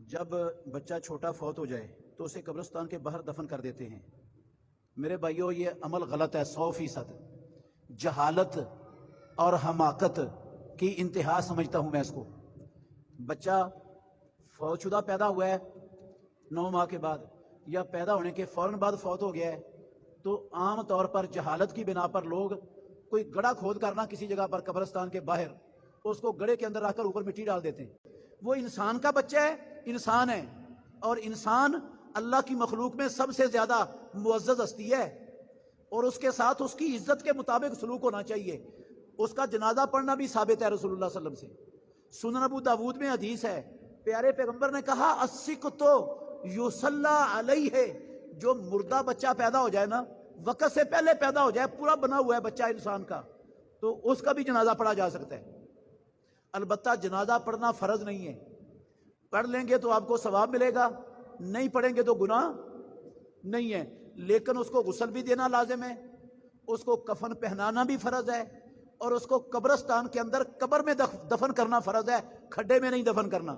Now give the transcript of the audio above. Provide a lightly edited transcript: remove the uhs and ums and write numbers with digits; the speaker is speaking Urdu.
جب بچہ چھوٹا فوت ہو جائے تو اسے قبرستان کے باہر دفن کر دیتے ہیں۔ میرے بھائیوں، یہ عمل غلط ہے 100%۔ جہالت اور حماقت کی انتہا سمجھتا ہوں میں اس کو۔ بچہ فوت شدہ پیدا ہوا ہے 9 ماہ کے بعد یا پیدا ہونے کے فوراً بعد فوت ہو گیا ہے، تو عام طور پر جہالت کی بنا پر لوگ کوئی گڑھا کھود کرنا کسی جگہ پر قبرستان کے باہر، اس کو گڑھے کے اندر رکھ کر اوپر مٹی ڈال دیتے ہیں۔ وہ انسان کا بچہ ہے، انسان ہے، اور انسان اللہ کی مخلوق میں سب سے زیادہ معزز ہستی ہے، اور اس کے ساتھ اس کی عزت کے مطابق سلوک ہونا چاہیے۔ اس کا جنازہ پڑھنا بھی ثابت ہے رسول اللہ صلی اللہ علیہ وسلم سے۔ سنن ابو داود میں حدیث ہے، پیارے پیغمبر نے کہا السکتو یصلی علیہ، جو مردہ بچہ پیدا ہو جائے نا، وقت سے پہلے پیدا ہو جائے، پورا بنا ہوا ہے بچہ انسان کا، تو اس کا بھی جنازہ پڑھا جا سکتا ہے۔ البتہ جنازہ پڑھنا فرض نہیں ہے، پڑھ لیں گے تو آپ کو ثواب ملے گا، نہیں پڑھیں گے تو گناہ نہیں ہے، لیکن اس کو غسل بھی دینا لازم ہے، اس کو کفن پہنانا بھی فرض ہے، اور اس کو قبرستان کے اندر قبر میں دفن کرنا فرض ہے، کھڈے میں نہیں دفن کرنا۔